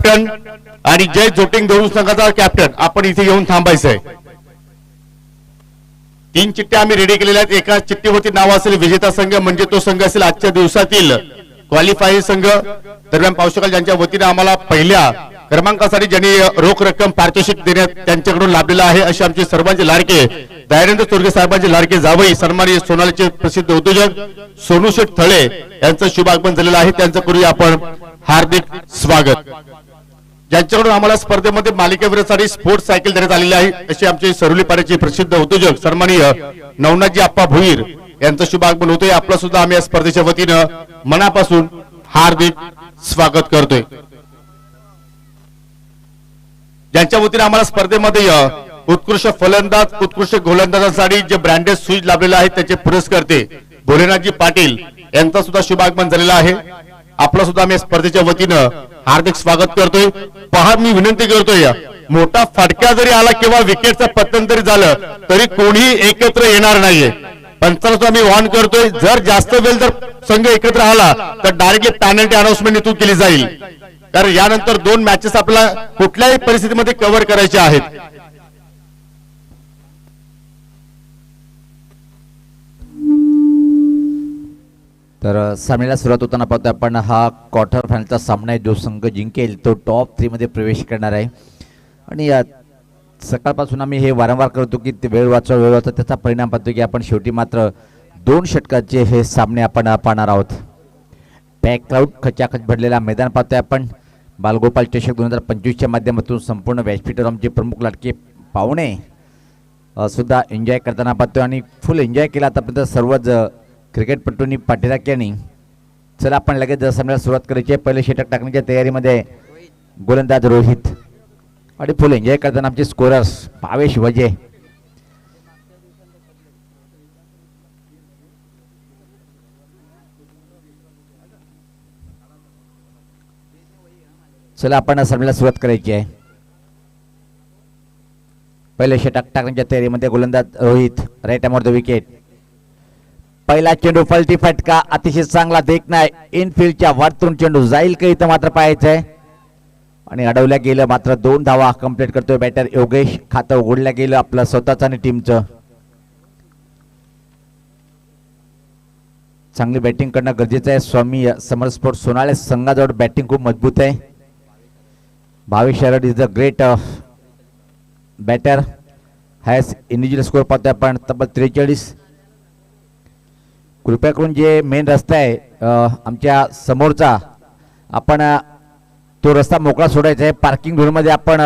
Captain आणि जय jotting देऊळ संघाचा कॅप्टन आपण इथे येऊन थांबायचंय। 3 चिठ्ठ्या आम्ही रेडी केलेल्या आहेत। एका चिठ्ठीवरती नाव असेल विजेता संघ म्हणजे तो संघ असेल आजच्या दिवसातील क्वालिफायर संघ। दरम्यान पाहू शकाल ज्यांच्या वतीने आम्हाला पहिल्या क्रमांकासाठी ज्यांनी रोख रक्कम पारितोषिक देण्यात त्यांच्याकडून लाभलेला आहे असे आमचे सर्वांचे लाडके दयानंद चोरगे साहेबांचे लाडके जावई सन्माननीय सोनालीचे प्रसिद्ध उद्योजक सोनू शेठ थळे यांचं शुभ आगमन झालेलं आहे। त्यांचं करूया आपण हार्दिक स्वागत। ज्यांच्याकडून आम्हाला स्पर्धेमध्ये मालिकेवीरासाठी स्पोर्ट्स सायकल देण्यात आलेली आहे असे आमचे सरुली पाड्याचे प्रसिद्ध उद्योजक सन्माननीय नवनाथजी आप्पा भोईर यांचं शुभ आगमन होतंय। आपलं सुद्धा आम्ही या स्पर्धेच्या वतीनं मनापासून हार्दिक स्वागत करतोय। ज्यांच्या वतीने आम्हाला स्पर्धेमध्ये उत्कृष्ट फलंदाज उत्कृष्ट गोलंदाजांसाठी जे ब्रँडेड शूज लाभलेले आहेत त्याचे पुरस्कर्ते भोलेनाथजी पाटील यांचा सुद्धा शुभ आगमन झालेला आहे। आपला सुद्धा आम्ही स्पर्धेच्या वतीनं हार्दिक स्वागत करतोय। पहा मी विनंती करतोय मोठा फटका जरी आला किंवा विकेटचं पतन जरी झालं तरी कोणीही एकत्र येणार नाहीये। पंचांना आम्ही वॉर्न करतोय जर जास्त वेळ जर संघ एकत्र आला तर डायरेक्टली पॅनल्टी अनाउन्समेंट इथून केली जाईल कारण यानंतर 2 मॅचेस आपल्याला कुठल्याही परिस्थितीमध्ये कव्हर करायचे आहेत। तर सामन्याला सुरुवात होताना पाहतो आपण हा क्वार्टर फायनलचा सामना आहे। जो संघ जिंकेल तो टॉप 3 मध्ये प्रवेश करणार आहे। आणि सकाळपासून आम्ही हे वारंवार करतो की वेळ वाचवा त्याचा परिणाम पाहतो की आपण शेवटी मात्र 2 षटकाचे हे सामने आपण पाहणार आहोत। पॅक क्राऊड खचाखच भरलेला मैदान पाहतोय आपण। बालगोपाल चषक 2025च्या माध्यमातून संपूर्ण व्यासपीठावर आमचे प्रमुख लाडके पाहुणे सुद्धा एन्जॉय करताना पाहतोय आणि फुल एन्जॉय केला आतापर्यंत सर्वच क्रिकेटपटूंनी पाठीराख्याने। चला आपण लगेच सामन्याला सुरुवात करायची आहे। पहिले षटक टाकण्याच्या तयारीमध्ये गोलंदाज रोहित आणि फुल एन्जॉय करताना आमचे स्कोरर्स भावेश वजे चला आपण सामन्याला सुरुवात करायची आहे। पहिले षटक टाकण्याच्या तयारीमध्ये गोलंदाज Rohit right arm over the wicket. पहिला चेंडू फलटी फटका अतिशय चांगला देखना इनफिल्डच्या वरतून चेंडू जाईल का इथं मात्र पाहायचं आहे आणि अडवल्या गेलं मात्र 2 धावा कंप्लीट करतोय बॅटर योगेश। खातं उघडल्या गेलं आपलं स्वतःचं आणि टीमचं। चांगली बॅटिंग करणं गरजेचं आहे। स्वामी समर स्पोर्ट्स सोनाळे संघाजवळ बॅटिंग खूप मजबूत आहे। Bhavesh Sharad is the great batter has individual score पाहतोय आपण तब्बल 43। कृपया करून जे मेन रस्ता आहे आमच्या समोरचा आपण तो रस्ता मोकळा सोडायचा आहे। पार्किंग झोनमध्ये आपण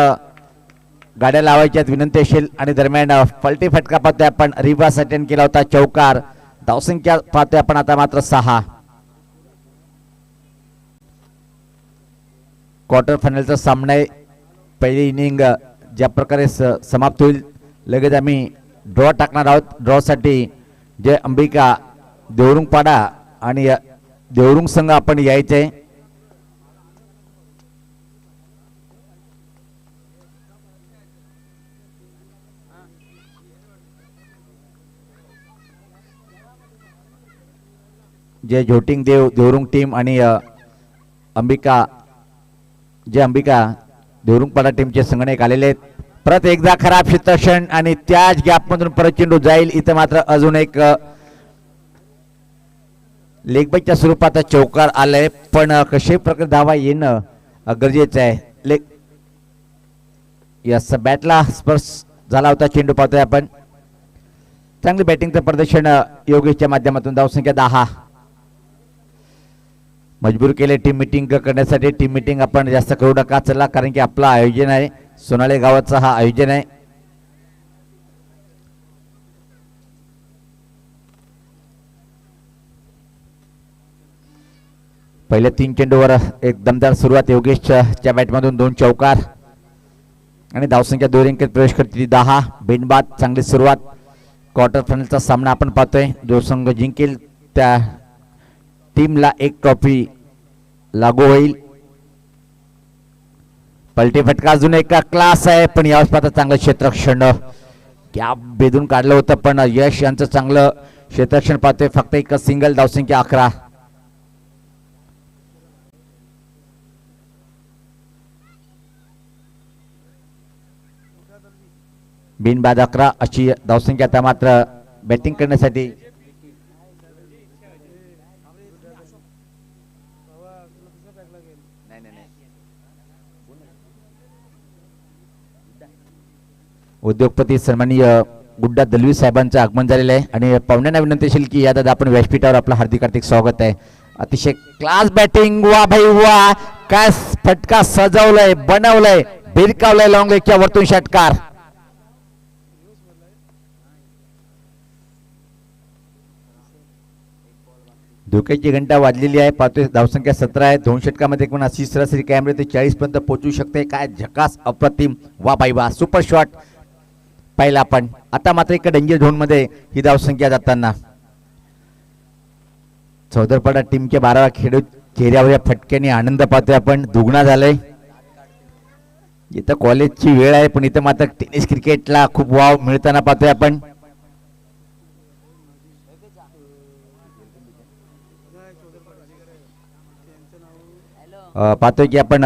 गाड्या लावायच्यात विनंती असेल। आणि दरम्यान फलटी फटका पाहतोय आपण रिव्हर्स अटेंड केला होता चौकार। धावसंख्या पाहतोय आपण आता मात्र 6। क्वार्टर फायनलचा सामना आहे। पहिली इनिंग ज्या प्रकारे समाप्त होईल लगेच आम्ही ड्रॉ टाकणार आहोत। ड्रॉसाठी जय अंबिका देवरुंगपाडा आणि देवरुंग संघ आपण यायचे। जय झोटिंग देवरुंग टीम आणि अंबिका जय अंबिका देवरुंगपाडा टीमचे संगणक आलेले आहेत। परत एकदा खराब क्षेत्रक्षण आणि त्याच गॅपमधून परत चेंडू जाईल इथं मात्र अजून एक लेग बायच्या स्वरूपात चौकार आलाय पण कशा प्रकारे धावा येणं गरजेचं आहे। लेग यस बॅटला स्पर्श झाला होता चेंडू पाहतोय आपण। चांगली बॅटिंगचं प्रदर्शन योगेशच्या माध्यमातून धावसंख्या 10। मजबूर केले टीम मीटिंग करण्यासाठी। टीम मीटिंग आपण जास्त करू नका चला कारण की आपलं आयोजन आहे सोनाळे गावाचं हा आयोजन आहे। पहिले 3 चेंडूवर एक दमदार सुरुवात योगेशच्या बॅटमधून 2 चौकार आणि धावसंख्या 2 अंकात प्रवेश करते 10। बिनबाद चांगली सुरुवात। क्वार्टर फायनलचा सामना आपण पाहतोय। जो संघ जिंकेल त्या टीमला 1 ट्रॉफी लागू होईल। पलटी फटका अजून एक क्लास आहे पण यावेळेस पाहता चांगलं क्षेत्ररक्षण गॅप बेधून काढलं होतं पण यश यांचं चांगलं क्षेत्ररक्षण पाहतोय। फक्त एक सिंगल धावसंख्या 11। बिनबाद 11 अशी धावसंख्या आता मात्र बॅटिंग करण्यासाठी उद्योगपती सन्माननीय गुड्डा दलवी साहेबांचं आगमन झालेलं आहे आणि पाहुण्यांना विनंती असेल की या दादा आपण व्यासपीठावर आपलं हार्दिक स्वागत आहे. अतिशय क्लास बॅटिंग, वा भाई वा, काय फटका सजवलाय, बनवलाय, भिरकावलाय लॉंग लेगच्या वरतून षटकार. धोक्याची घंटा वाजलेली आहे. पाहतोय धावसंख्या 17 आहे. 2 षटकामध्ये पण अशी सरासरी कॅमेरे ते 40 पर्यंत पोहोचू शकते. काय झकास, अप्रतिम, वा भाई वा, सुपर शॉट पाहिला आपण. आता मात्र एक डेंजर झोन मध्ये ही धावसंख्या जाताना चौदरपाडा टीमच्या 12 खेळाडू चेहऱ्यावर या फटक्याने आनंद पाहतोय आपण. दुगणा झालाय. इथं कॉलेजची वेळ आहे पण इथं मात्र टेनिस क्रिकेटला खूप वाव मिळताना पाहतोय आपण. पाहतोय की आपण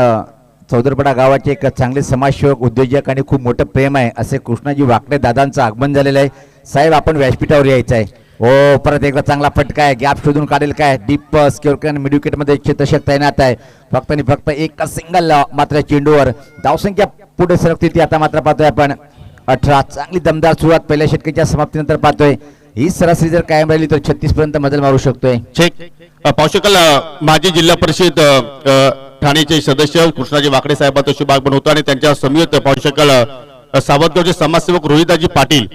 चौदरपाडा गावाचे एक चांगले समाजसेवक, उद्योजक आणि खूप मोठं प्रेम आहे असे कृष्णाजी वाकडे दादांचं आगमन झालेलं आहे. साहेब आपण व्यासपीठावर यायचं आहे. हो, परत एकदा चांगला फटका आहे. गॅप शोधून काढेल काय. डीप स्क्वेअर मिड विकेट मध्ये क्षेत्ररक्षक तैनात आहे. फक्त आणि फक्त एक सिंगल मात्र चेंडूवर धावसंख्या पुढे सरकते ती आता मात्र पाहतोय आपण 18. चांगली दमदार सुरुवात पहिल्या षटकाच्या समाप्तीनंतर पाहतोय. ही सरासरी जर कायम राहिली तर 36 पर्यंत मजल मारू शकतोय. चेक पाहू शकाल माजी जिल्हा परिषद ठाणेचे सदस्य कृष्णाजी वाकडे साहेबांचा शुभ आगमन होतं आणि त्यांच्या समियत पाहू शकाल सावतगावचे समाजसेवक रोहिदाजी पाटील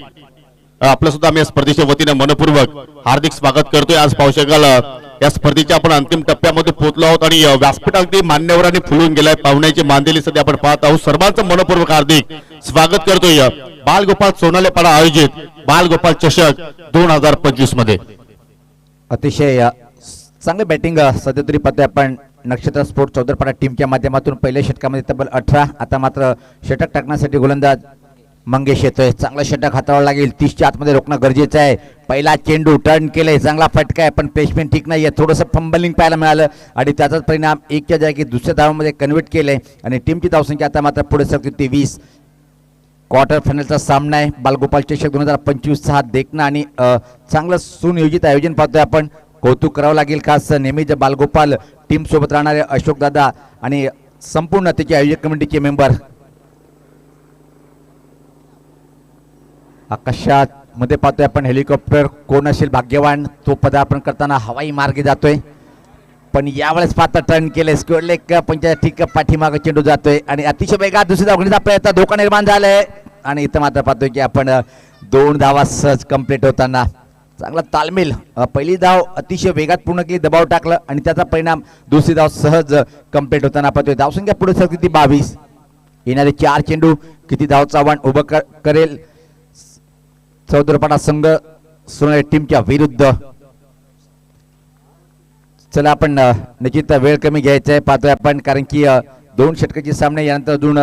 आपलं सुद्धा आम्ही या स्पर्धेच्या वतीने मनपूर्वक हार्दिक स्वागत करतोय. आज पाहू शकाल या स्पर्धेच्या आपण अंतिम टप्प्यामध्ये पोहोचलो आहोत आणि व्यासपीठ अगदी मान्यवरांनी फुलून गेलाय. पाहुण्याची मांदिली सध्या आपण पाहत आहोत. सर्वांचं मनपूर्वक हार्दिक स्वागत करतोय बालगोपाल सोनालेपाडा आयोजित बालगोपाल चषक 2025 मध्ये. अतिशय चांगले बॅटिंग सध्या तरी पाहतोय आपण नक्षत्र स्पोर्ट चौदरपाडा टीमच्या माध्यमातून. पहिल्या षटकामध्ये तब्बल 18. आता मात्र षटक टाकण्यासाठी गोलंदाज मंगेश येतोय. चांगला षटक हातावर लागेल. 30च्या आतमध्ये रोखणं गरजेचं आहे. पहिला चेंडू टर्न केलंय, चांगला फटका आहे पण प्लेसमेंट ठीक नाहीये. थोडंसं फंबलिंग पाहायला मिळालं आणि त्याचाच परिणाम 1च्या जागी दुसऱ्या धावामध्ये कन्व्हर्ट केलंय आणि टीमची धावसंख्या आता मात्र पुढे सरकते 20. क्वार्टर फायनलचा सामना आहे बालगोपाल चषक 2025 हा देखणं आणि चांगलं सुनियोजित आयोजन पाहतोय आपण. कौतुक करावं लागेल खास नेहमीच बालगोपाल टीम सोबत राहणारे अशोक दादा आणि संपूर्ण त्याचे आयोजक कमिटीचे मेंबर. आकाशात मध्ये पाहतोय आपण हेलिकॉप्टर. कोण असेल भाग्यवान तो पदार्पण करताना हवाई मार्गे जातोय पण यावेळेस पात्र टर्न केले. स्क्वेअर लेग पंचायत ठीक पाठीमागे चेंडू जातोय आणि अतिशय वेगात दुसरी धावण्याचा प्रयत्न, धोका निर्माण झालाय आणि इथं मात्र पाहतोय की आपण 2 धावा सहज कंप्लीट होताना. चांगला तालमेल. पहिली धाव अतिशय वेगात पूर्ण केली, दबाव टाकलं आणि त्याचा परिणाम दुसरी धाव सहज कंप्लीट होताना पाहतोय. धावसंख्या पुढे सरकते ती 22. येणारे 4 चेंडू किती धावचं आव्हान उभं करेल चौदरपाडा संघ सोनाली टीमच्या विरुद्ध. चला आपण निश्चित वेळ कमी घ्यायचा आहे पाहतोय आपण कारण की 2 षटकाचे सामने यानंतर अजून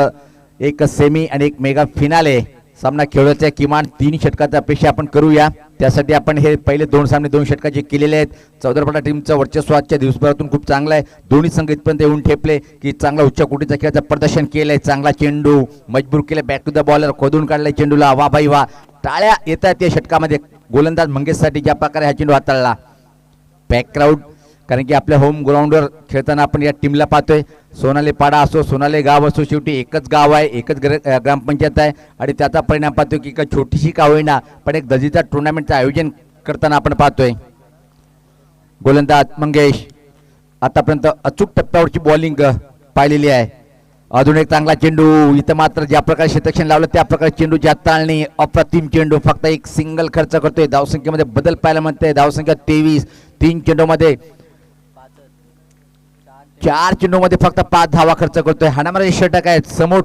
एक सेमी आणि एक मेगा फिनाले सामना खेळवायचा आहे. किमान 3 षटकाचा अपेक्षा आपण करूया. त्यासाठी आपण हे पहिले 2 सामने 2 षटकाचे केलेले आहेत. चौदरपाडा टीमचं वर्चस्व आजच्या दिवसभरातून खूप चांगलं आहे. दोन्ही संघ इथपर्यंत येऊन ठेपले की चांगला उच्च कोटीचा खेळाचं प्रदर्शन केलंय. चांगला चेंडू मजबूर केले, बॅक टू द बॉलर खोदून काढलाय चेंडूला. वा भाई वा, टाळ्या येतात या षटकामध्ये गोलंदाज मंगेशसाठी ज्या प्रकारे हा चेंडू हाताळला. बॅकग्राऊंड कारण की आपल्या होम ग्राउंडवर खेळताना आपण या टीमला पाहतोय. सोनाली पाडा असो, सोनाली गाव असो, शेवटी एकच गाव आहे, एकच ग्रामपंचायत आहे आणि त्याचा परिणाम पाहतोय की एक छोटीशी का होईना पण एक दर्जेचा टुर्नामेंटचं आयोजन करताना आपण पाहतोय. गोलंदाज मंगेश आतापर्यंत अचूक टप्प्यावरची बॉलिंग पाहिलेली आहे. अजून एक चांगला चेंडू. इथं मात्र ज्या प्रकारे क्षेत्ररक्षण लावलं त्या प्रकारे चेंडूची हाताळणी अप्रतिम चेंडू. फक्त एक सिंगल खर्च करतोय. धावसंख्येमध्ये बदल पाहायला म्हणते. धावसंख्या 23. 3 चेंडूमध्ये 4 चेंडूमध्ये फक्त 5 धावा खर्च करतोय. हाणामारे षटक आहेत. समोर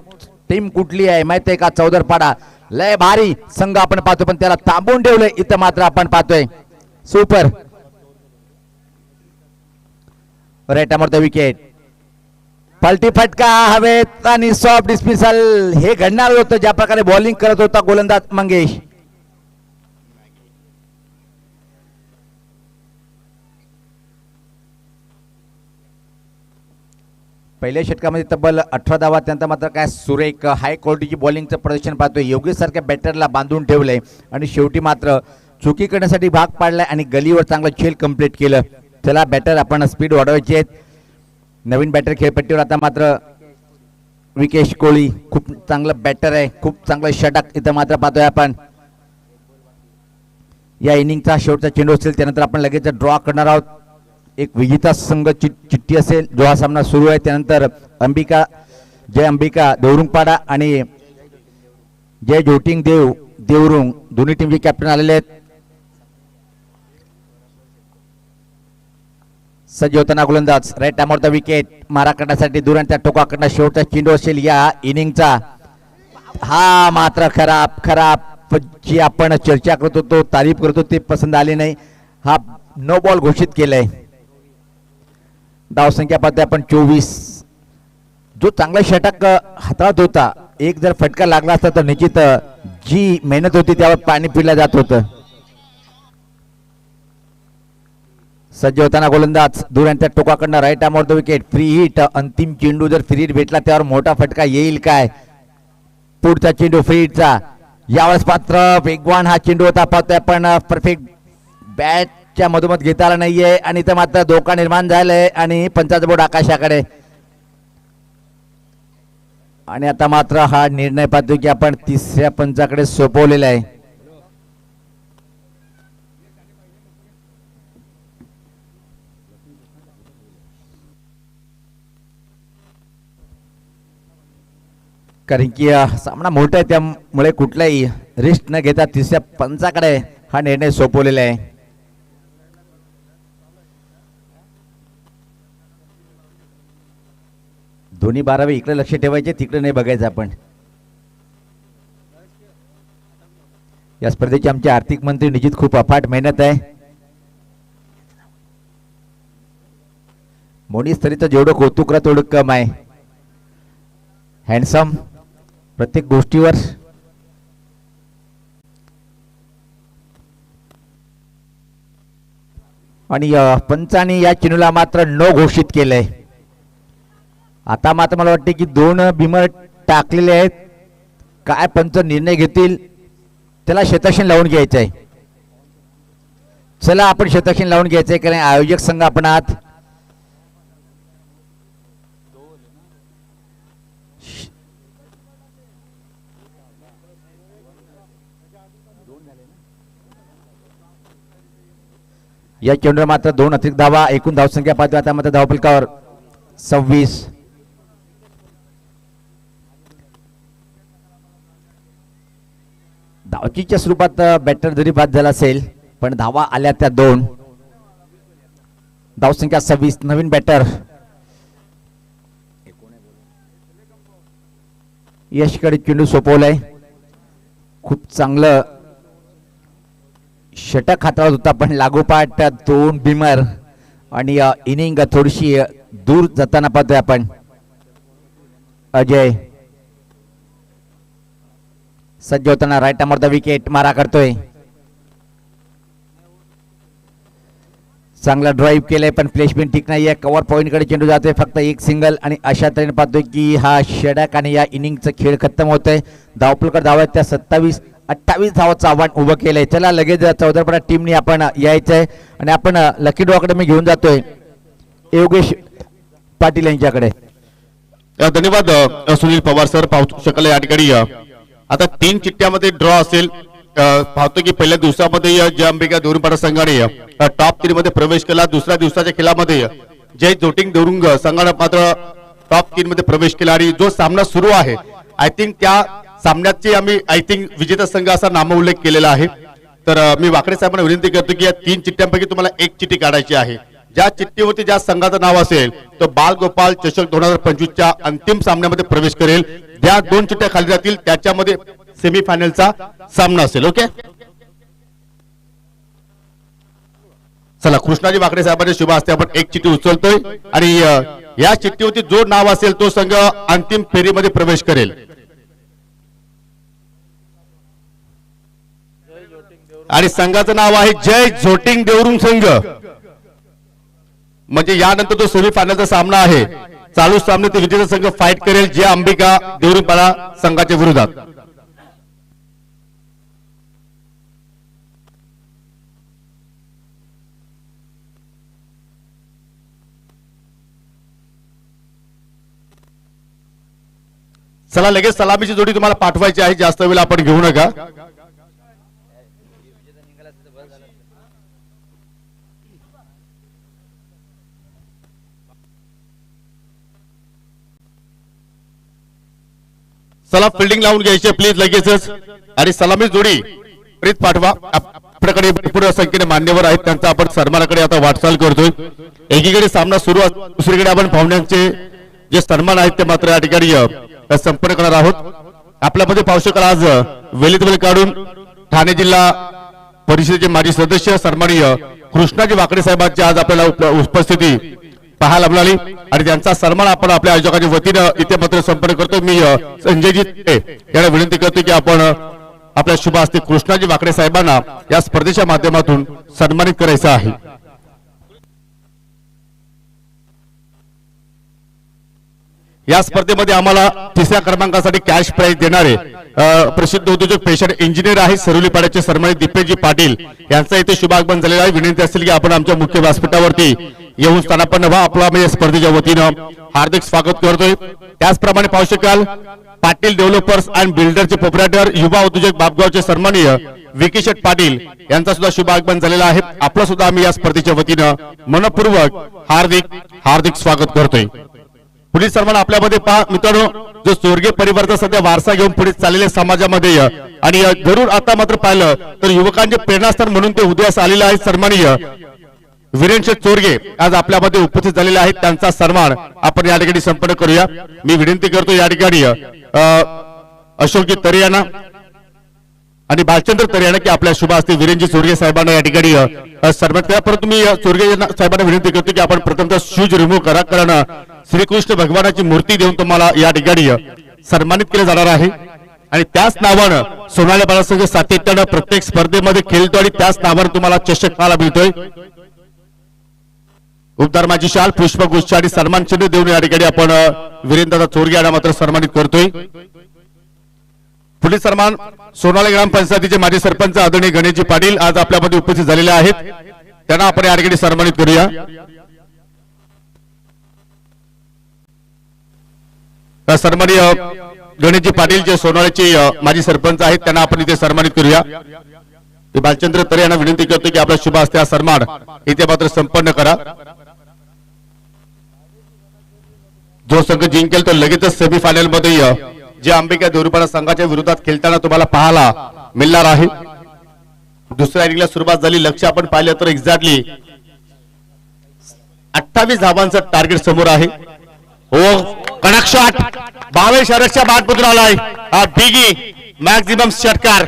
टीम कुठली आहे माहिती आहे का? चौदरपाडा. लय भारी संघ आपण पाहतो पण त्याला थांबवून ठेवलंय. इथं मात्र आपण पाहतोय सुपर राईट विकेट. पलटी फटका हवेत आणि सॉफ्ट डिस्मिसल हे घडणार होतं ज्या प्रकारे बॉलिंग करत होता गोलंदाज मंगेश. पहिल्या षटकामध्ये तब्बल 18 धावा, त्यानंतर मात्र काय सुरेख हाय क्वालिटीची बॉलिंगचं प्रदर्शन पाहतोय. योगेश सारख्या बॅटरला बांधून ठेवलंय आणि शेवटी मात्र चुकी करण्यासाठी भाग पाडलाय आणि गलीवर चांगलं खेळ कंप्लीट केलं. चला बॅटर आपण स्पीड वाढवायची आहेत. नवीन बॅटर खेळपट्टीवर आता मात्र विकेश कोहली खूप चांगलं बॅटर आहे, खूप चांगलं षटक इथं मात्र पाहतोय आपण. या इनिंगचा शेवटचा चेंडू असेल त्यानंतर आपण लगेच ड्रॉ करणार आहोत. एक विजेता संघ चिठ्ठी असेल जो हा सामना सुरू आहे. त्यानंतर जय अंबिका देवरुंगपाडा आणि जय जोटिंग देवरुंग दोन्ही टीमचे कॅप्टन आलेले आहेत. सज्ज होताना गोलंदाज राईट टाइमवर द विकेट मारा करण्यासाठी दूर आणि त्या टोकाकडनं शेवटचा चेंडू असेल या इनिंगचा. हा मात्र खराब जी आपण चर्चा करत होतो, तारीफ करतो ते पसंत आले नाही. हा नो बॉल घोषित केलाय. धावसंख्या पाहतोय आपण 24. जो चांगला षटक हाताळत होता, एक जर फटका लागला असता तर निश्चित जी मेहनत होती त्यावर पाणी पिलं जात होतं. सज्ज होताना गोलंदाज दूर आणि त्या टोकाकडनं right arm over the wicket. Free hit अंतिम चेंडू जर फ्री हिट भेटला त्यावर मोठा फटका येईल काय? पुढचा चेंडू फ्री हिटचा. यावेळेस पात्र वेगवान हा चेंडू होता पाहतोय आपण. परफेक्ट बॅटच्या मधोमध घेता आला नाहीये आणि इथं मात्र धोका निर्माण झालाय आणि पंचाचा बोर्ड आकाशाकडे. आणि आता मात्र हा निर्णय पाहतोय की आपण तिसऱ्या पंचाकडे सोपवलेला आहे. कारण की सामना मोठा आहे त्यामुळे कुठलाही रिस्क न घेता तिसऱ्या पंचाकडे हा निर्णय सोपवलेला आहे. दोन्ही 12वे इकडे लक्ष ठेवायचे, तिकडे नाही बघायचं आपण. या स्पर्धेचे आमचे आर्थिक मंत्री निश्चित खूप अफाट मेहनत आहे. मोनी स्तरीचं जेवढं कौतुक करा तेवढं कम आहे. हँडसम प्रत्येक गोष्टीवर. आणि पंचाने या चेंडूला मात्र नो घोषित केलंय. आता मात्र मला वाटते की 2 बिमर टाकलेले आहेत. काय पंच निर्णय घेतील त्याला शतक्षण लावून घ्यायचं आहे. चला आपण शतक्षण लावून घ्यायचंय कारण आयोजक संघ आपण आहात. या चेंडूला मात्र 2 अतिरिक्त धावा. एकूण धावसंख्या पाहतो आता मात्र धावफलकावर 26. धावचीच्या स्वरूपात बॅटर जरी बाद झाला असेल पण धावा आल्या त्या 2. धावसंख्या 26. नवीन बॅटर यशकडे चेंडू सोपवलाय. खूप चांगलं षटक हाताळत होता पण लागोपाठ 2 बिमर आणि इनिंग थोडीशी दूर जाताना पाहतोय आपण. अजय सज्ज होताना राईट आर्मवर द विकेट मारा करतोय. चांगला ड्राईव्ह केलाय पण प्लेसमेंट ठीक नाहीये. कव्हर पॉइंट कडे चेंडू जातोय. फक्त एक सिंगल आणि अशा तऱ्हेने पाहतोय की हा षटक आणि या इनिंगचा खेळ खतम होतोय. धावपलकर धावा त्या 27-28 धावाचं आव्हान उभं केलंय. चला लगेच 14 टीमनी आपण यायचंय आणि आपण लकी ड्रॉकडे मी घेऊन जातोय योगेश पाटील यांच्याकडे. धन्यवाद सुनील पवार सर. पाहू शकले या ठिकाणी आता 3 चिठ्ठ्यामध्ये ड्रॉ असेल. पाहतो की पहिल्या दिवसामध्ये जय अंबिका देवरुंगपाडा संघाने टॉप 3 मध्ये प्रवेश केला. दुसऱ्या दिवसाच्या खेळामध्ये जय जोटिंग देवरुंग संघाने मात्र टॉप 3 मध्ये प्रवेश केला आणि जो सामना सुरू आहे आय थिंक त्या सामन्याची आम्ही विजेता संघ असा नामोल्लेख केलेला आहे. तर मी वाकडे साहेबांना विनंती करतो की या 3 चिठ्ठ्यांपैकी तुम्हाला एक चिठ्ठी काढायची आहे. ज्या चिठ्ठीवरती ज्या संघाचं नाव असेल तो बालगोपाल चषक 2025च्या अंतिम सामन्यामध्ये प्रवेश करेल. ज्या 2 चिठ्ठ्या खाली जातील त्याच्यामध्ये सेमीफायनलचा सामना असेल. ओके चला कृष्णाजी वाकडे साहेबांच्या शुभ हस्ते आपण एक चिठ्ठी उचलतोय आणि या चिठ्ठीवरती जो नाव असेल तो संघ अंतिम फेरीमध्ये प्रवेश करेल. आणि संघाचं नाव आहे जय झोटिंग देवरुंग संघ. म्हणजे यानंतर जो सेमीफायनलचा सामना आहे चालू सामन्यात विजेता संघ फाईट करेल जे अंबिका देवरुखपाडा संघाच्या विरोधात. चला लगेच सलामीची जोडी तुम्हाला पाठवायची आहे, जास्त वेळ आपण घेऊ नका. चला फिल्डिंग लावून घ्यायची प्लीज लगेचच, आणि सलामी जोडी प्लीज पाठवा. आपल्याकडे भरपूर संख्येने मान्यवर आहेत, त्यांचा आपण सन्मानाकडे आता वाटचाल करतोय. एकीकडे सामना सुरू, दुसरीकडे आपण पाहुण्यांचे जे सन्मान आहेत ते मात्र या ठिकाणी संपन्न करणार आहोत. आपल्यामध्ये पाहू शकाल आज वेलीत वेळ काढून ठाणे जिल्हा परिषदेचे माजी सदस्य सन्माननीय कृष्णाजी वाकडे साहेबांची आज आपल्याला उपस्थिती पाहायला मिळाली, आणि त्यांचा सन्मान आपण आपल्या आयोजकांच्या वतीनं इथे मात्र संपन्न करतो. मी संजयजी यांना विनंती करतो की आपण आपल्या शुभ हस्ते कृष्णाजी वाकडे साहेबांना या स्पर्धेच्या माध्यमातून सन्मानित करायचं आहे. या स्पर्धेमध्ये आम्हाला तिसऱ्या क्रमांकासाठी कॅश प्राइज देणारे प्रसिद्ध उद्योजक पेशंट इंजिनियर आहे सरुलीपाड्याचे सन्मानित दिपेशजी पाटील यांचा इथे शुभागमन झालेला आहे. विनंती असेल की आपण आमच्या मुख्य व्यासपीठावरती येऊन स्थानापन्न व्हा. आपला मी स्पर्धेच्या वतीनं हार्दिक स्वागत करतोय. त्याचप्रमाणे पाहू शकाल पाटील डेव्हलपर्स अँड बिल्डरचे प्रोप्रायटर युवा उद्योजक बापगावचे सन्माननीय विकी शेठ पाटील यांचा सुद्धा शुभागमन झालेला आहे. आपलं सुद्धा आम्ही या स्पर्धेच्या वतीनं मनपूर्वक हार्दिक हार्दिक स्वागत करतोय. पुढील सन्मान आपल्यामध्ये पहा मित्रांनो, जो स्वर्गीय परिवाराचा सध्या वारसा घेऊन पुढे चाललेल्या समाजामध्ये आणि जरूर आता मात्र पाहिलं तर युवकांचे प्रेरणास्थान म्हणून ते उदयास आलेले आहेत. सन्माननीय वीरेंद्र चोरगे आज आपल्यामध्ये उपस्थित झालेले आहेत, त्यांचा सन्मान आपण या ठिकाणी संपन्न करूया. मी विनंती करतो या ठिकाणी अशोकजी तरियाना आणि बालचंद्र तरियाना की आपल्या शुभ हस्ते वीरेंद्रजी चोरगे साहेबांना या ठिकाणी सन्मान करा. परंतु मी चोरगे साहेबांना विनंती करतो की आपण प्रथमतः शूज रिमूव्ह करा, कारण श्रीकृष्ण भगवानाची मूर्ती देऊन तुम्हाला या ठिकाणी सन्मानित केले जाणार आहे. आणि त्याच नावानं सोनाली बाळासंघ सातत्यानं प्रत्येक स्पर्धेमध्ये खेळतो आणि त्याच नावानं तुम्हाला चषक पाहायला मिळतोय. उपदार माझी शाल पुष्पगुच्छ आणि सन्मान चिन्ह देऊन या ठिकाणी आपण वीरेंद्र चोरगे यांना मात्र सन्मानित करतोय. पुढील सन्मान सोनाली ग्रामपंचायतीचे माजी सरपंच आदरणीय गणेशजी पाटील आज आपल्यामध्ये उपस्थित झालेले आहेत, त्यांना आपण या ठिकाणी सन्मानित करूया. सन्माननीय गणेशजी पाटील जे सोनाळ्याचे माजी सरपंच आहेत त्यांना आपण इथे सन्मानित करूया. बालचंद्र तरे यांना विनंती करतो की आपल्या शुभ हस्ते हा सन्मान इथे मात्र संपन्न करा. जो संघ जिंकेल तो लगेचच सेमीफायनल मध्ये जे अंबिका देवरुखपाडा संघाच्या विरोधात खेळताना तुम्हाला पाहायला मिळणार आहे. दुसऱ्या इनिंगला सुरुवात झाली, लक्ष आपण पाहिलं तर एक्झॅक्टली 28 धावांचं टार्गेट समोर आहे. हो कनक शॉट 22 रनच्या बाटमधून आलाय हा बिगी मॅक्झिमम षटकार.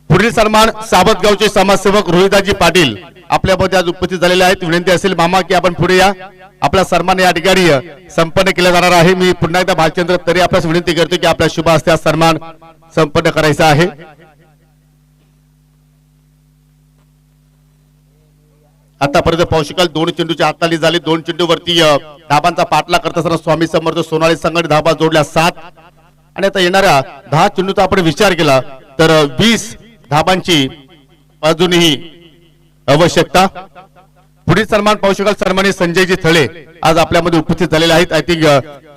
पुढील सन्मान सावतगावचे समाजसेवक रोहिदाजी पाटील आपल्यामध्ये आज उपस्थित झालेले आहेत. विनंती असेल मामा की आपण पुढे या, आपला सन्मान या ठिकाणी संपन्न केला जाणार आहे. मी पुन्हा एकदा भालचंद्र तरी आपल्यास विनंती करतो की आपल्या शुभ हस्ते हा सन्मान संपन्न करायचा आहे. आतापर्यंत पाहू शकाल 2 चेंडूची हाताळी झाली, 2 चेंडूवरती धाबांचा पाठला करत असताना स्वामी समर्थ सोनाली संघाने धाबा जोडल्या 7, आणि आता येणाऱ्या 10 चेंडूचा आपण विचार केला तर 20 धाबांची अजूनही आवश्यकता. पुढील सन्मान पाहू शकाल सन्माननीय संजयजी थळे आज आपल्यामध्ये उपस्थित झालेले आहेत. आय थिंक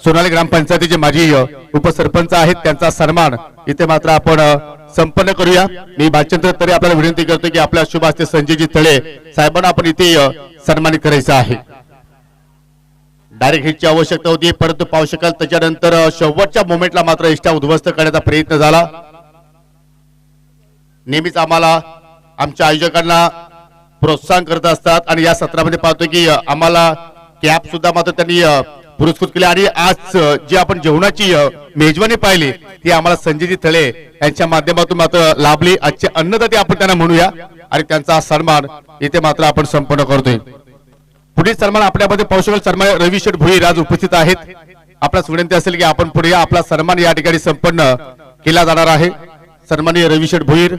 सोनाली ग्रामपंचायतीचे माजी उपसरपंच आहेत, त्यांचा सन्मान इथे मात्र आपण संपन्न करूया. मी बालचंद्र तरी आपल्याला विनंती करतो की आपल्या शुभ हस्ते संजयजी थळे साहेबांना आपण इथे सन्मानित करायचं आहे. डायरेक्ट हिटची आवश्यकता होती, परंतु पाहू शकाल त्याच्यानंतर शेवटच्या मोमेंटला मात्र इष्टा उद्ध्वस्त करण्याचा प्रयत्न झाला. नेहमीच आम्हाला आमच्या आयोजकांना प्रोत्साहन करत असतात आणि या सत्रामध्ये पाहतो की आम्हाला कॅप सुद्धा मात्र त्यांनी पुरस्कृत केले. आणि आज जी आपण जेवणाची मेजवानी पाहिली ती आम्हाला संजयजी थळे यांच्या माध्यमातून मात्र लाभली. आजचे अन्नदाते आपण त्यांना म्हणूया, आणि त्यांचा सन्मान इथे मात्र आपण संपन्न करतोय. पुढील सन्मान आपल्यामध्ये पाहू शकाल सन्मान रवी शेठ भोईर आज उपस्थित आहेत. आपल्यास विनंती असेल की आपण पुढे या, आपला सन्मान या ठिकाणी संपन्न केला जाणार आहे. सन्माननीय रवी शेठ भोईर,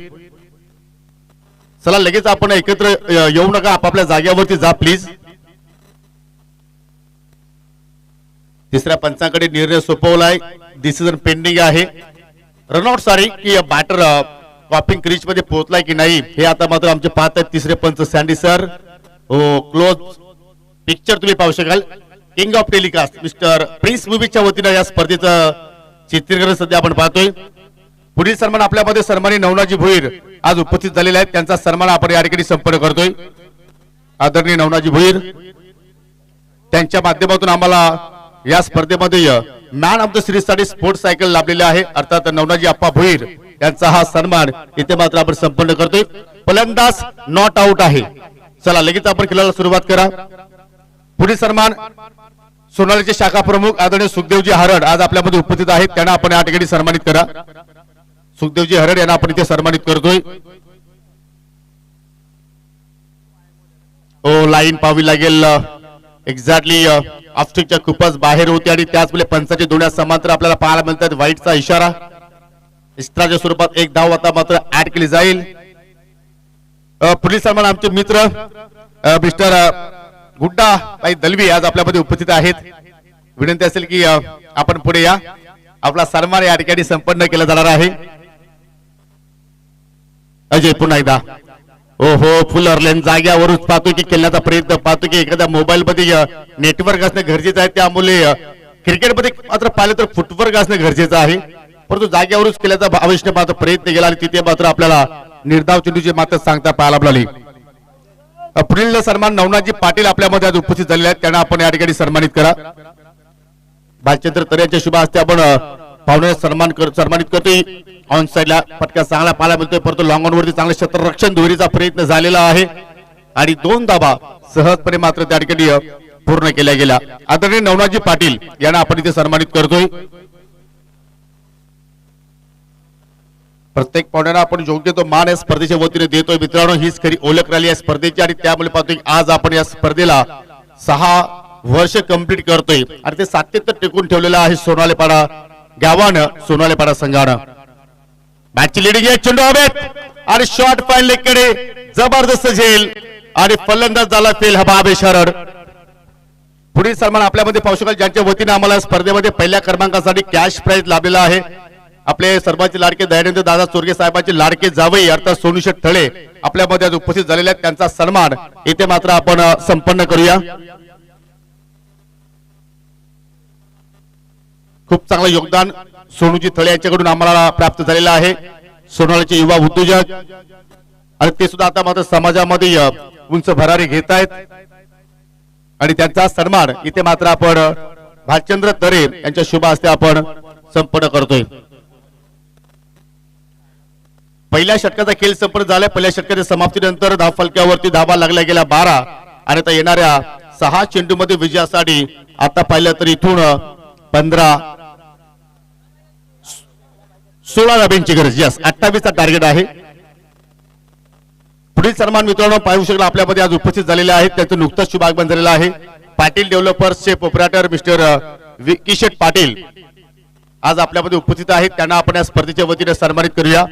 चला लगेच आपण एकत्र येऊ नका, आपापल्या जागेवरती जा प्लीज. तिसऱ्या पंचांकडे निर्णय सोपवलाय, डिसिजन पेंडिंग आहे. रनआउट सारी की बॅटर कॉपिंग क्रीज मध्ये पोहोचलाय की नाही हे आता मात्र आमचे पाहत आहेत तिसरे पंच सँडी सर. हो, क्लोज पिक्चर तुम्ही पाहू शकाल. King of telecast mister prince मूवीच्या वतीनं या स्पर्धेचं चित्रीकरण सध्या आपण पाहतोय. पुढील सन्मान आपल्यामध्ये सन्मानी नवनाजी भोईर आज उपस्थित झालेले आहेत, त्यांचा सन्मान आपण या ठिकाणी संपन्न करतोय. आदरणीय नवनाजी भोईर त्यांच्या माध्यमातून आम्हाला या स्पर्धेमध्ये मॅन ऑफ द सिरीज साठी स्पोर्ट्स सायकल लाभलेले आहे, अर्थात नवनाजी अप्पा भोईर यांचा हा सन्मान इथे मात्र आपण संपन्न करतोय. फलंदाज नॉट आउट आहे. चला लगेच आपण खेळायला सुरुवात करा. पुढील सन्मान सोनालीचे शाखा प्रमुख आदरणीय सुखदेवजी हरड आज आपल्यामध्ये उपस्थित आहेत, त्यांना आपण या ठिकाणी सन्मानित करा. सुखदेवजी हरड यांना आपण इथे सन्मानित करतोय. ओ लाईन पाहावी लागेल. एक्झॅक्टली ऑफस्टिकच्या खूपच बाहेर होती आणि त्याचमुळे पंचाचे दोन्ही समांतर आपल्याला पाहायला मिळतात. व्हाईटचा इशारा इस्त्राच्या स्वरूपात एक धाव आता मात्र ऍड केली जाईल. पुढील सन्मान आमचे मित्र मिस्टर गुड्डा भाई दलवी आज आपल्यामध्ये उपस्थित आहेत. विनंती असेल की आपण पुढे या. आपला सन्मान या ठिकाणी संपन्न केला जाणार आहे. अजय पुन्हा एकदा ओहो फुल अर्लेन जाग्यावरच पाहतो की खेळण्याचा प्रयत्न पाहतो की एखाद्या मोबाईल मध्ये नेटवर्क असणे गरजेचं आहे, त्यामुळे क्रिकेटमध्ये मात्र पाहिलं तर फुटवर्क असणे गरजेचं आहे, परंतु जाग्यावरच केल्याचा आवश्यक मात्र प्रयत्न केला आणि तिथे मात्र आपल्याला निर्धाव चेंडूची मात्र सांगता पाहायला मिळाली. पुढील सन्मान नवनाथजी पाटील आपल्यामध्ये आज उपस्थित झालेले आहेत, त्यांना आपण या ठिकाणी सन्मानित करा. भालचंद्र तर यांच्या शुभ हस्ते आपण पाहुणे सन्मानित करतोय. ऑन साइडला फटका चांगला पाहायला मिळतोय, परंतु लॉंग ऑन वरती चांगलं क्षेत्ररक्षण दुहेरीचा प्रयत्न झालेला आहे आणि 2 धावा सहजपणे मात्र त्या ठिकाणी पूर्ण केल्या गेल्या. आदरणीय नवनाथजी पाटील यांना आपण इथे सन्मानित करतोय. प्रत्येक पाहुण्यांना आपण योग्य तो मान या स्पर्धेच्या वतीने देतोय. मित्रांनो, हीच खरी ओळख राहिली या स्पर्धेची आणि त्यामुळे पाहतोय आज आपण या स्पर्धेला 6 वर्ष कंप्लीट करतोय आणि ते सातत्य टिकून ठेवलेलं आहे सोनालेपाडा गावानं, सोनालेपाडा संघानं. मॅचची लिडिंग आहे, चेंडू हवेत आणि शॉट फाईन लेगकडे जबरदस्त झेल आणि फलंदाज झाला फेल हबाबे शरड. पुढील सन्मान आपल्यामध्ये पाहू शकाल ज्यांच्या वतीने आम्हाला स्पर्धेमध्ये पहिल्या क्रमांकासाठी कॅश प्राइज लाभलेला आहे. आपले सर्वांचे लाडके दयानंद दादा चोरगे साहेबांचे लाडके जावई अर्थात सोनूशेठ थळे आपल्यामध्ये आज उपस्थित झालेले आहेत, त्यांचा सन्मान इथे मात्र आपण संपन्न करूया. खूप चांगलं योगदान सोनूजी थळे यांच्याकडून आम्हाला प्राप्त झालेलं आहे. सोनालीचे युवा उद्योजक आणि ते सुद्धा आता मात्र समाजामध्ये उंच भरारी घेत आहेत आणि त्यांचा सन्मान इथे मात्र आपण भालचंद्र तरे यांच्या शुभ हस्ते आपण संपन्न करतोय. पहिल्या षटकाचा खेळ संपन्न झालाय. पहिल्या षटकाच्या समाप्तीनंतर धाव फलक्यावरती धावा लागल्या गेल्या 12 आणि आता येणाऱ्या 6 चेंडूमध्ये विजयासाठी आता पाहिलं तर इथून 16 धाब्यांची गरज. यस, 28 चा टार्गेट आहे. पुढील सन्मान मित्रांनो पाहू शकला आपल्यामध्ये आज उपस्थित झालेले आहेत, त्यांचं नुकतंच शुभागमन झालेलं आहे. पाटील डेव्हलपर्सचे प्रोप्रायटर मिस्टर किशेट पाटील आज आपल्यामध्ये उपस्थित आहेत, त्यांना आपण या स्पर्धेच्या वतीने सन्मानित करूया.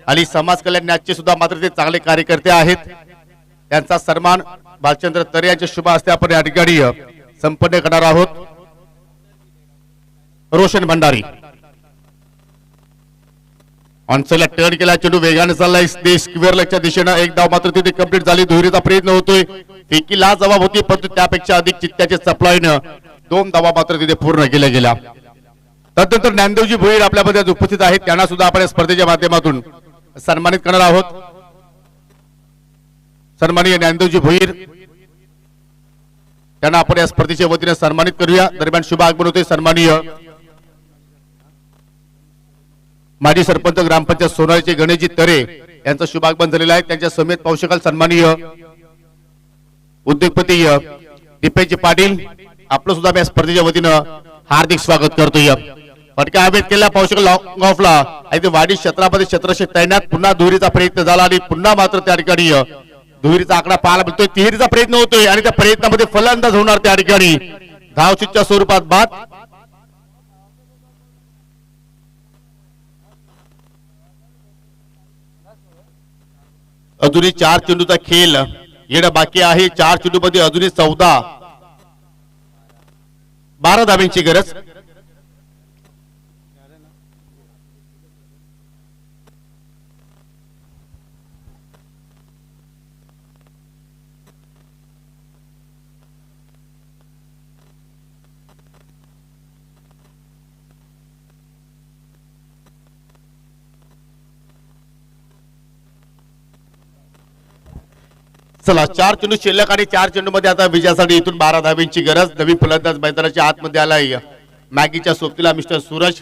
आणि समाज कल्याण न्यासचे सुद्धा मात्र ते चांगले कार्यकर्ते आहेत, त्यांचा सन्मान भालचंद्र तरे यांच्या शुभ हस्ते आपण या ठिकाणी संपन्न करणार आहोत. रोशन भंडारी ऑनसाइडला टर्न केला, चेंडू वेगाने चाललाय स्क्वेअर लेगच्या दिशेनं. एक धाव मात्र तिथे कंप्लीट झाली. दुहेरीचा प्रयत्न होतोय, फेकीला जबाब होती परंतु त्यापेक्षा अधिक चित्त्याचे सप्लायनं 2 धावा मात्र तिथे पूर्ण केल्या गेल्या. तदनंतर ज्ञानदेवजी भोईर आपल्यामध्ये आज उपस्थित आहेत, त्यांना सुद्धा आपण स्पर्धेच्या माध्यमातून सन्मानित करणार आहोत. सन्माननीय ज्ञानदेवजी भोईर त्यांना आपण या स्पर्धेच्या वतीने सन्मानित करूया. दरम्यान शुभ आगमन होते सन्माननीय माजी सरपंच ग्रामपंचायत सोनालीचे गणेशजी तरे यांचं शुभागमन झालेलं आहे. त्यांच्या समेत पाहू शकाल सन्माननीय उद्योगपती दीपेशजी पाटील, आपलं सुद्धा या स्पर्धेच्या वतीनं हार्दिक स्वागत करतोय. फटका हवेत केला पाहू शकाल लॉंग ऑफला आणि ते वाडी क्षेत्रामध्ये क्षेत्ररक्षक तैनात. पुन्हा दुहेरीचा प्रयत्न झाला आणि पुन्हा मात्र त्या ठिकाणी दुहेरीचा आकडा पाहायला मिळतोय. तिहेरीचा प्रयत्न होतोय आणि त्या प्रयत्नामध्ये फलंदाज होणार त्या ठिकाणी धावचीच्या स्वरूपात बाद. अजूनही 4 चेंडूचा खेळ येणं बाकी आहे. 4 चेंडू मध्ये अजूनही 14 12 धाब्यांची गरज. चला 4 चेंडू शिल्लक आणि 4 चेंडू मध्ये आता विजयासाठी इथून 12 धाब्यांची गरज. नवी फलंदाज मैदानाच्या आतमध्ये आलाय मॅगीच्या सोबतीला मिस्टर सूरज.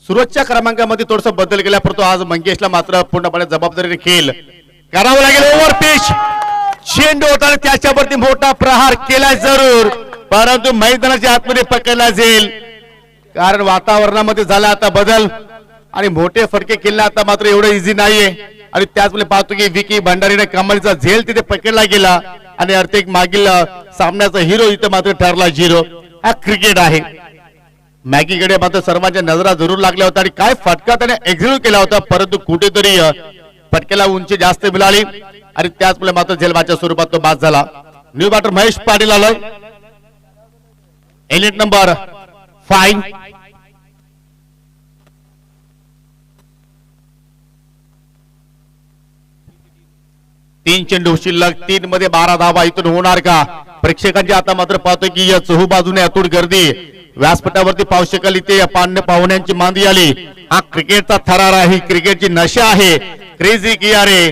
सूरजच्या क्रमांकामध्ये थोडस बदल केला, परंतु आज मंगेशला मात्र पूर्णपणे जबाबदारीने खेळ करावं लागेल. ओव्हर पिच चेंडू होता आणि त्याच्यावरती मोठा प्रहार केला जरूर, परंतु मैदानाच्या आतमध्ये पकडला जाईल, कारण वातावरणामध्ये झाला आता बदल आणि मोठे फटके केले. आता मात्र एवढं इझी नाहीये आणि त्याचमुळे पाहतो की विकी भंडारीने कमालीचा झेल तिथे पकडला गेला आणि अर्थात मागील सामन्याचा हिरो इथे मात्र ठरला 0. हा क्रिकेट आहे. मॅगीकडे मात्र सर्वांच्या नजरा जरूर लागल्या होत्या आणि काय फटका त्याने एक्झिक्यूट केला होता, परंतु कुठेतरी फटक्याला उंची जास्त मिळाली आणि त्याचमुळे मात्र झेलबाच्या स्वरूपात तो बाद झाला. न्यू बॅटर महेश पाटील आलाय, एलिट नंबर 5. तीन चेंडू शिल्लक, 3 मध्ये 12 धावा इथून होणार का? प्रेक्षकांची आता मात्र पाहतोय की या चहूबाजूने अतुट गर्दी. व्यासपीठावरती पाहू शकाल इथे पाहुण्यांची मांदी आली. हा क्रिकेटचा थरार आहे, क्रिकेटची नशा आहे, क्रेझी कियारे.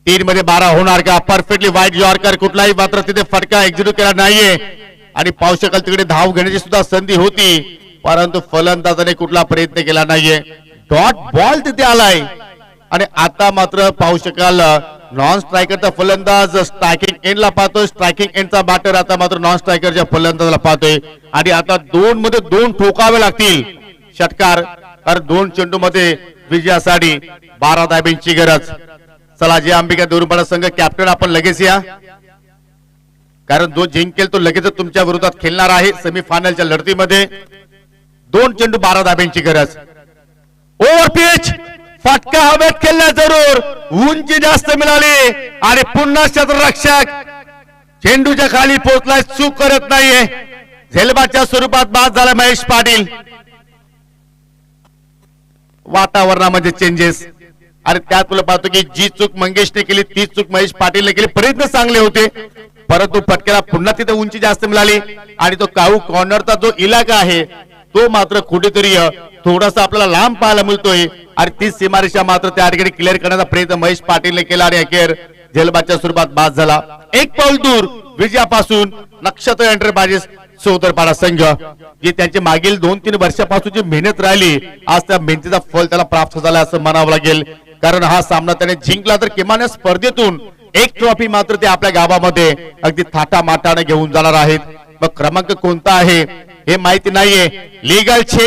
3 मध्ये 12 होणार का? परफेक्टली वाईट यॉर्कर, कुठलाही मात्र तिथे फटका एक्झिक्यूट केला नाहीये आणि पाहू शकाल तिकडे धाव घेण्याची सुद्धा संधी होती, परंतु फलंदाजाने कुठला प्रयत्न केला नाहीये. डॉट बॉल तिथे आलाय आणि आता मात्र पाहू शकाल नॉन स्ट्रायकरचा फलंदाज स्ट्रायकिंग एंडला पाहतोय, स्ट्रायकिंग एंडचा बॅटर आता मात्र नॉन स्ट्रायकरच्या फलंदाजाला पाहतोय आणि आता 2 मध्ये 2 ठोकावे लागतील षटकार. तर 2 चेंडू मध्ये विजयासाठी 12 धाब्यांची गरज. चला जे अंबिका देवरुपाडा संघ कॅप्टन आपण लगेच या, कारण जो जिंकेल तो लगेच तुमच्या विरोधात खेळणार आहे सेमीफायनलच्या लढतीमध्ये. 2 चेंडू 12 धाब्यांची गरज. ओव्हर पिच फटका हवेत खेळला जरूर, उंची जास्त मिळाली आणि पुन्हा क्षेत्ररक्षक चेंडूच्या खाली पोहोचलाय, चूक करत नाहीये. झेलबाच्या स्वरूपात बाद झाला महेश पाटील. वातावरणामध्ये चेंजेस आणि त्यात तुला पाहतो की जी चूक मंगेशने केली तीच चूक महेश पाटीलने केली. प्रयत्न चांगले होते, परंतु फटक्याला पुन्हा तिथे उंची जास्त मिळाली आणि तो काऊ कॉर्नरचा जो इलाका आहे तो मात्र कुठेतरी थोडासा आपल्याला लांब पाहायला मिळतोय आणि ती सीमारेषा मात्र त्या ठिकाणी क्लिअर करण्याचा प्रयत्न महेश पाटीलने केला आणि अखेर झेलबाच्या स्वरूपात बाद झाला. 1 पाऊल दूर विजयापासून नक्षत्र एंटरप्राइजेस सोदरपाडा संघ, जी त्यांची मागील 2-3 वर्षापासूनची मेहनत राहिली, आज त्या मेहनतीचा फल त्याला प्राप्त झाला असं म्हणावं लागेल. कारण हा सामना त्याने जिंकला तर किमान या स्पर्धेतून 1 ट्रॉफी मात्र ते आपल्या गावामध्ये अगदी थाटामाटाने घेऊन जाणार आहेत. मग क्रमांक कोणता आहे हे माहिती नाहीये. Legal change